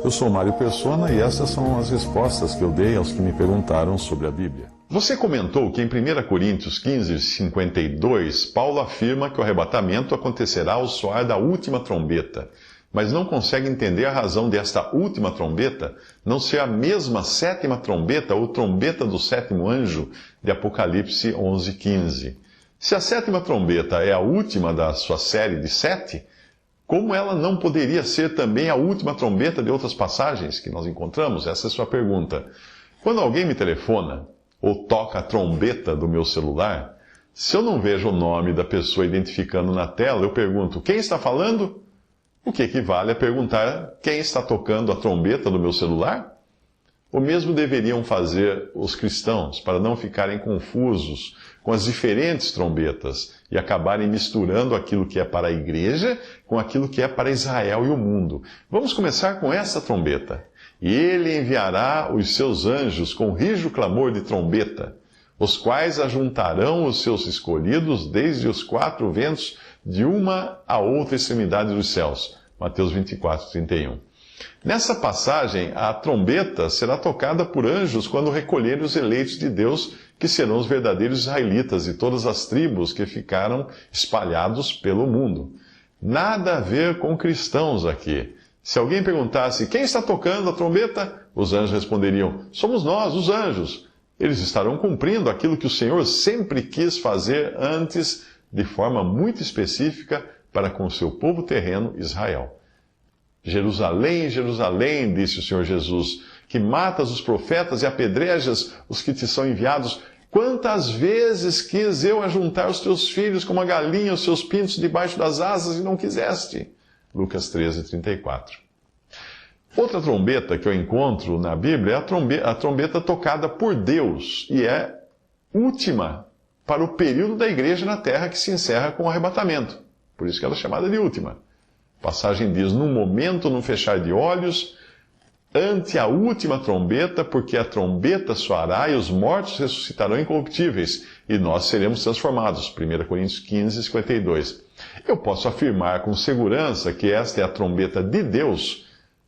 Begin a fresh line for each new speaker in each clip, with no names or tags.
Eu sou Mário Persona e essas são as respostas que eu dei aos que me perguntaram sobre a Bíblia.
Você comentou que em 1 Coríntios 15, 52, Paulo afirma que o arrebatamento acontecerá ao soar da última trombeta, mas não consegue entender a razão desta última trombeta não ser a mesma sétima trombeta ou trombeta do sétimo anjo de Apocalipse 11, 15. Se a sétima trombeta é a última da sua série de 7, como ela não poderia ser também a última trombeta de outras passagens que nós encontramos? Essa é a sua pergunta. Quando alguém me telefona ou toca a trombeta do meu celular, se eu não vejo o nome da pessoa identificando na tela, eu pergunto: quem está falando? O que equivale a perguntar: quem está tocando a trombeta do meu celular? O mesmo deveriam fazer os cristãos, para não ficarem confusos com as diferentes trombetas e acabarem misturando aquilo que é para a igreja com aquilo que é para Israel e o mundo. Vamos começar com essa trombeta. E ele enviará os seus anjos com rijo clamor de trombeta, os quais ajuntarão os seus escolhidos desde os 4 ventos de uma a outra extremidade dos céus. Mateus 24, 31. Nessa passagem, a trombeta será tocada por anjos quando recolherem os eleitos de Deus, que serão os verdadeiros israelitas de todas as tribos que ficaram espalhados pelo mundo. Nada a ver com cristãos aqui. Se alguém perguntasse: quem está tocando a trombeta? Os anjos responderiam: somos nós, os anjos. Eles estarão cumprindo aquilo que o Senhor sempre quis fazer antes, de forma muito específica, para com o seu povo terreno, Israel. Jerusalém, Jerusalém, disse o Senhor Jesus, que matas os profetas e apedrejas os que te são enviados. Quantas vezes quis eu ajuntar os teus filhos como a galinha os seus pintos debaixo das asas e não quiseste? Lucas 13, 34. Outra trombeta que eu encontro na Bíblia é a trombeta tocada por Deus e é última para o período da igreja na terra, que se encerra com o arrebatamento. Por isso que ela é chamada de última. A passagem diz: num momento, num fechar de olhos, ante a última trombeta, porque a trombeta soará e os mortos ressuscitarão incorruptíveis, e nós seremos transformados. 1 Coríntios 15, 52. Eu posso afirmar com segurança que esta é a trombeta de Deus,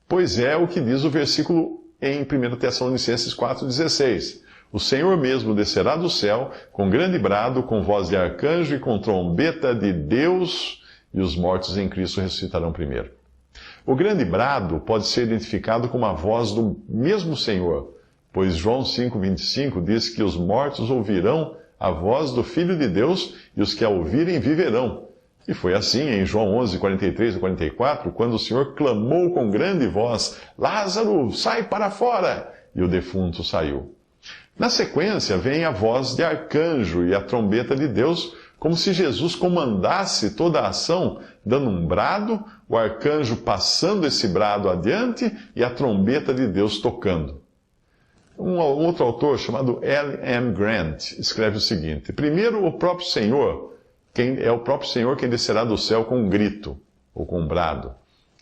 pois é o que diz o versículo em 1 Tessalonicenses 4,16. O Senhor mesmo descerá do céu com grande brado, com voz de arcanjo e com trombeta de Deus, e os mortos em Cristo ressuscitarão primeiro. O grande brado pode ser identificado como a voz do mesmo Senhor, pois João 5,25 diz que os mortos ouvirão a voz do Filho de Deus e os que a ouvirem viverão. E foi assim em João 11, 43 e 44, quando o Senhor clamou com grande voz: Lázaro, sai para fora! E o defunto saiu. Na sequência vem a voz de arcanjo e a trombeta de Deus, como se Jesus comandasse toda a ação, dando um brado, o arcanjo passando esse brado adiante e a trombeta de Deus tocando. Um outro autor, chamado L. M. Grant, escreve o seguinte: primeiro, o próprio Senhor quem descerá do céu com um grito, ou com um brado.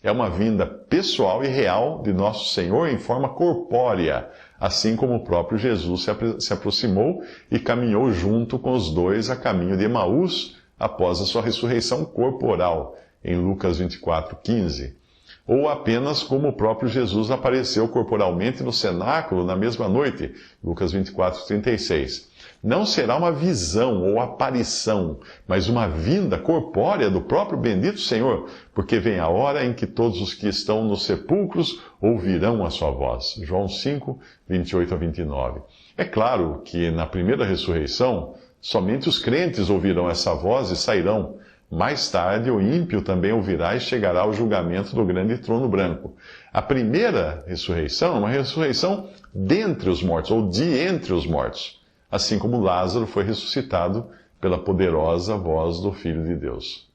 É uma vinda pessoal e real de nosso Senhor em forma corpórea, assim como o próprio Jesus se aproximou e caminhou junto com os dois a caminho de Emaús após a sua ressurreição corporal, em Lucas 24, 15. Ou apenas como o próprio Jesus apareceu corporalmente no cenáculo na mesma noite, Lucas 24, 36. Não será uma visão ou aparição, mas uma vinda corpórea do próprio bendito Senhor, porque vem a hora em que todos os que estão nos sepulcros ouvirão a sua voz. João 5, 28 a 29. É claro que na primeira ressurreição, somente os crentes ouvirão essa voz e sairão. Mais tarde, o ímpio também ouvirá e chegará ao julgamento do grande trono branco. A primeira ressurreição é uma ressurreição dentre os mortos, ou de entre os mortos, assim como Lázaro foi ressuscitado pela poderosa voz do Filho de Deus.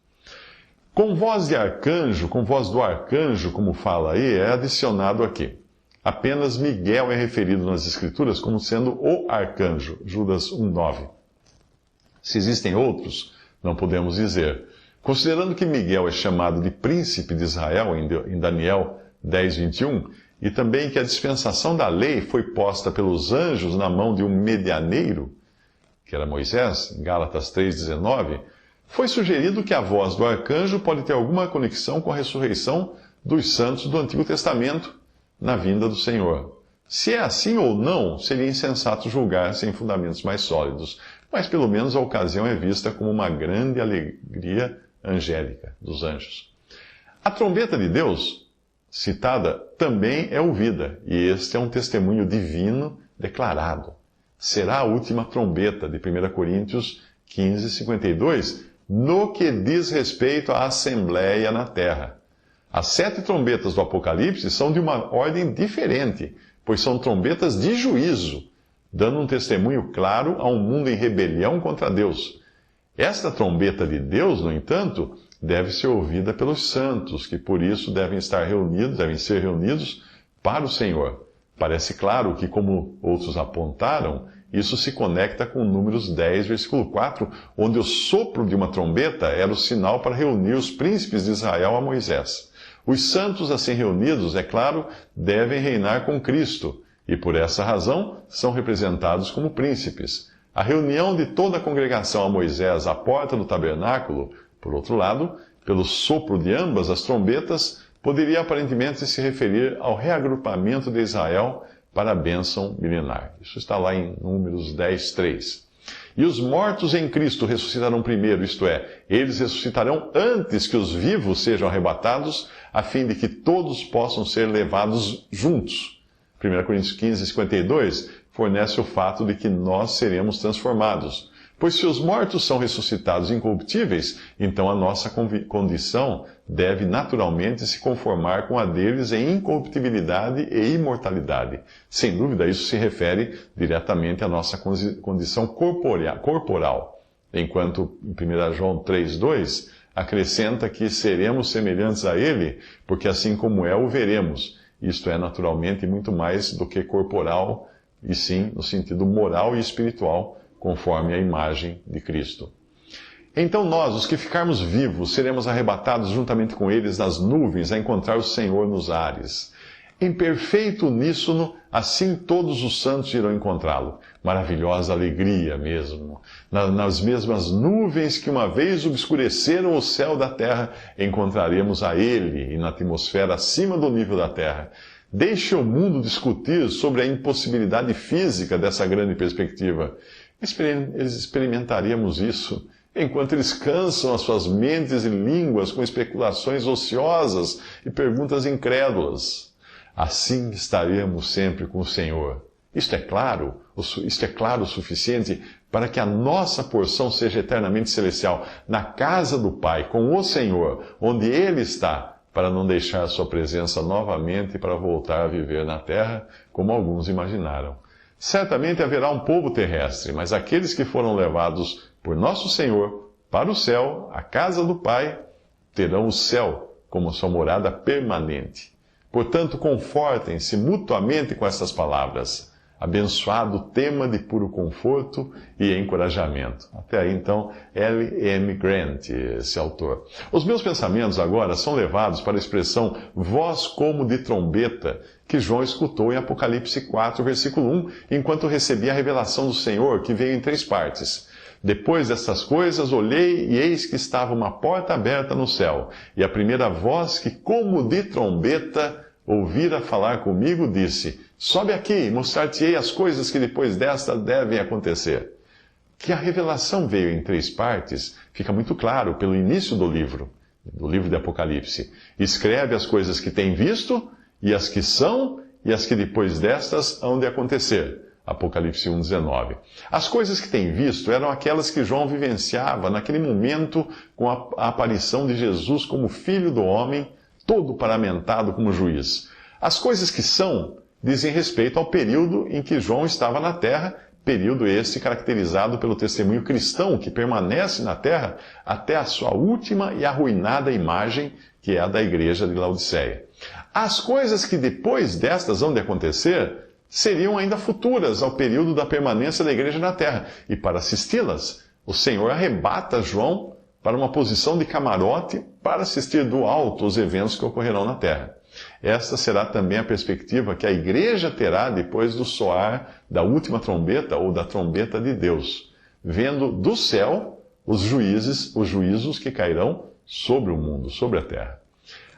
Com voz de arcanjo, com voz do arcanjo, como fala aí, é adicionado aqui. Apenas Miguel é referido nas Escrituras como sendo o arcanjo, Judas 1,9. Se existem outros, não podemos dizer. Considerando que Miguel é chamado de príncipe de Israel em Daniel 10, 21, e também que a dispensação da lei foi posta pelos anjos na mão de um medianeiro, que era Moisés, em Gálatas 3, 19, foi sugerido que a voz do arcanjo pode ter alguma conexão com a ressurreição dos santos do Antigo Testamento na vinda do Senhor. Se é assim ou não, seria insensato julgar sem fundamentos mais sólidos, mas pelo menos a ocasião é vista como uma grande alegria angélica dos anjos. A trombeta de Deus, citada, também é ouvida, e este é um testemunho divino declarado. Será a última trombeta de 1 Coríntios 15, 52, no que diz respeito à Assembleia na terra. As 7 trombetas do Apocalipse são de uma ordem diferente, pois são trombetas de juízo, dando um testemunho claro a um mundo em rebelião contra Deus. Esta trombeta de Deus, no entanto, deve ser ouvida pelos santos, que por isso devem ser reunidos para o Senhor. Parece claro que, como outros apontaram, isso se conecta com Números 10, versículo 4, onde o sopro de uma trombeta era o sinal para reunir os príncipes de Israel a Moisés. Os santos assim reunidos, é claro, devem reinar com Cristo, e por essa razão são representados como príncipes. A reunião de toda a congregação a Moisés à porta do tabernáculo, por outro lado, pelo sopro de ambas as trombetas, poderia aparentemente se referir ao reagrupamento de Israel para a bênção milenar. Isso está lá em Números 10, 3. E os mortos em Cristo ressuscitarão primeiro, isto é, eles ressuscitarão antes que os vivos sejam arrebatados, a fim de que todos possam ser levados juntos. 1 Coríntios 15, 52 fornece o fato de que nós seremos transformados. Pois se os mortos são ressuscitados incorruptíveis, então a nossa condição deve naturalmente se conformar com a deles em incorruptibilidade e imortalidade. Sem dúvida, isso se refere diretamente à nossa condição corporal. Enquanto em 1 João 3,2 acrescenta que seremos semelhantes a Ele, porque assim como é, o veremos. Isto é, naturalmente, muito mais do que corporal, e sim no sentido moral e espiritual, conforme a imagem de Cristo. Então nós, os que ficarmos vivos, seremos arrebatados juntamente com eles nas nuvens a encontrar o Senhor nos ares. Em perfeito uníssono, assim todos os santos irão encontrá-lo. Maravilhosa alegria mesmo. Nas mesmas nuvens que uma vez obscureceram o céu da terra, encontraremos a Ele, e na atmosfera acima do nível da terra. Deixe o mundo discutir sobre a impossibilidade física dessa grande perspectiva. Experimentaríamos isso enquanto eles cansam as suas mentes e línguas com especulações ociosas e perguntas incrédulas. Assim estaremos sempre com o Senhor. Isto é claro o suficiente para que a nossa porção seja eternamente celestial, na casa do Pai, com o Senhor, onde Ele está, para não deixar sua presença novamente para voltar a viver na terra, como alguns imaginaram. Certamente haverá um povo terrestre, mas aqueles que foram levados por nosso Senhor para o céu, a casa do Pai, terão o céu como sua morada permanente. Portanto, confortem-se mutuamente com estas palavras. Abençoado tema de puro conforto e encorajamento. Até aí, então, L.M. Grant, esse autor. Os meus pensamentos agora são levados para a expressão voz como de trombeta, que João escutou em Apocalipse 4, versículo 1, enquanto recebia a revelação do Senhor, que veio em 3 partes. Depois destas coisas, olhei e eis que estava uma porta aberta no céu, e a primeira voz que, como de trombeta, ouvira falar comigo, disse: sobe aqui e mostrar-te-ei as coisas que depois desta devem acontecer. Que a revelação veio em 3 partes, fica muito claro pelo início do livro de Apocalipse. Escreve as coisas que tem visto, e as que são, e as que depois destas hão de acontecer. Apocalipse 1:19. As coisas que tem visto eram aquelas que João vivenciava naquele momento com a aparição de Jesus como Filho do Homem, todo paramentado como juiz. As coisas que são dizem respeito ao período em que João estava na terra, período este caracterizado pelo testemunho cristão que permanece na terra até a sua última e arruinada imagem, que é a da igreja de Laodiceia. As coisas que depois destas hão de acontecer seriam ainda futuras ao período da permanência da igreja na terra, e para assisti-las, o Senhor arrebata João para uma posição de camarote para assistir do alto os eventos que ocorrerão na terra. Esta será também a perspectiva que a igreja terá depois do soar da última trombeta ou da trombeta de Deus, vendo do céu os juízos que cairão sobre o mundo, sobre a terra.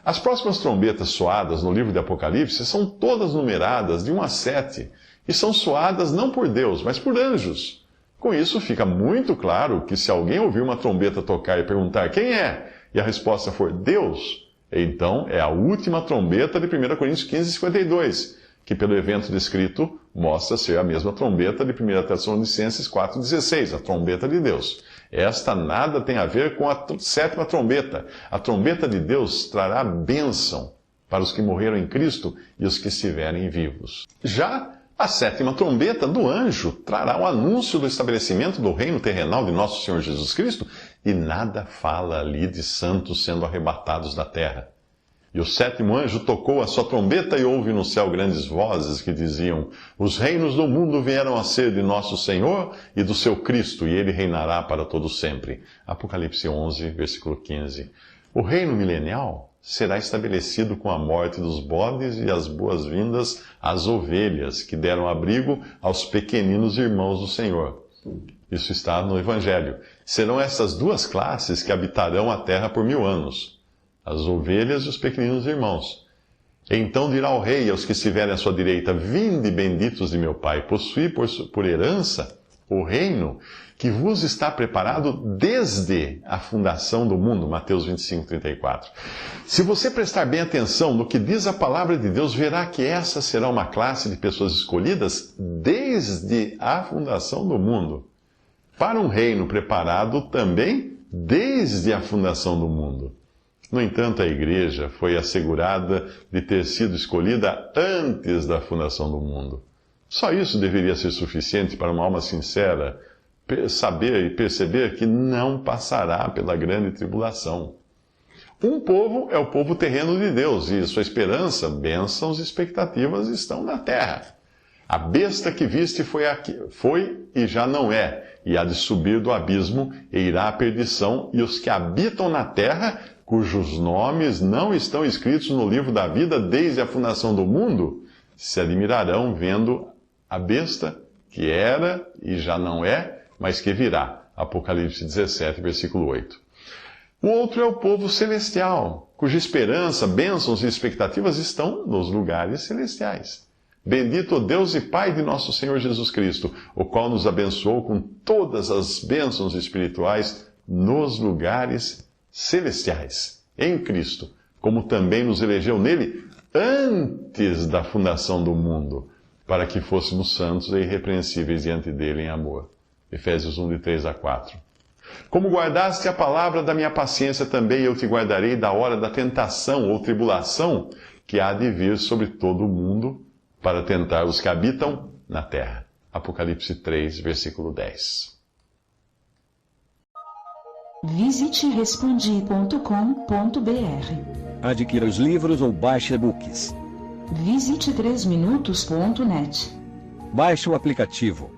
As próximas trombetas soadas no livro de Apocalipse são todas numeradas de 1 a 7 e são soadas não por Deus, mas por anjos. Com isso, fica muito claro que se alguém ouvir uma trombeta tocar e perguntar quem é, e a resposta for Deus, então é a última trombeta de 1 Coríntios 15, 52, que pelo evento descrito mostra ser a mesma trombeta de 1 Tessalonicenses 4, 16, a trombeta de Deus. Esta nada tem a ver com a sétima trombeta. A trombeta de Deus trará bênção para os que morreram em Cristo e os que estiverem vivos. Já a sétima trombeta do anjo trará o anúncio do estabelecimento do reino terrenal de nosso Senhor Jesus Cristo, e nada fala ali de santos sendo arrebatados da terra. E o sétimo anjo tocou a sua trombeta e houve no céu grandes vozes que diziam: os reinos do mundo vieram a ser de nosso Senhor e do seu Cristo, e ele reinará para todo sempre. Apocalipse 11, versículo 15. O reino milenial será estabelecido com a morte dos bodes e as boas-vindas às ovelhas, que deram abrigo aos pequeninos irmãos do Senhor. Isso está no Evangelho. Serão essas duas classes que habitarão a terra por 1000 anos. As ovelhas e os pequeninos irmãos. Então dirá o rei aos que estiverem à sua direita: vinde, benditos de meu Pai, possuí por herança o reino que vos está preparado desde a fundação do mundo. Mateus 25, 34. Se você prestar bem atenção no que diz a palavra de Deus, verá que essa será uma classe de pessoas escolhidas desde a fundação do mundo, para um reino preparado também desde a fundação do mundo. No entanto, a igreja foi assegurada de ter sido escolhida antes da fundação do mundo. Só isso deveria ser suficiente para uma alma sincera saber e perceber que não passará pela grande tribulação. Um povo é o povo terreno de Deus, e sua esperança, bênçãos e expectativas estão na terra. A besta que viste foi e já não é, e há de subir do abismo e irá à perdição, e os que habitam na terra, cujos nomes não estão escritos no livro da vida desde a fundação do mundo, se admirarão vendo a besta que era e já não é, mas que virá. Apocalipse 17, versículo 8. O outro é o povo celestial, cuja esperança, bênçãos e expectativas estão nos lugares celestiais. Bendito o Deus e Pai de nosso Senhor Jesus Cristo, o qual nos abençoou com todas as bênçãos espirituais nos lugares celestiais, em Cristo, como também nos elegeu nele antes da fundação do mundo, para que fôssemos santos e irrepreensíveis diante dele em amor. Efésios 1, de 3 a 4. Como guardaste a palavra da minha paciência, também eu te guardarei da hora da tentação ou tribulação que há de vir sobre todo o mundo para tentar os que habitam na terra. Apocalipse 3, versículo 10.
Visite respondi.com.br.
Adquira os livros ou baixe e-books.
Visite 3minutos.net.
Baixe o aplicativo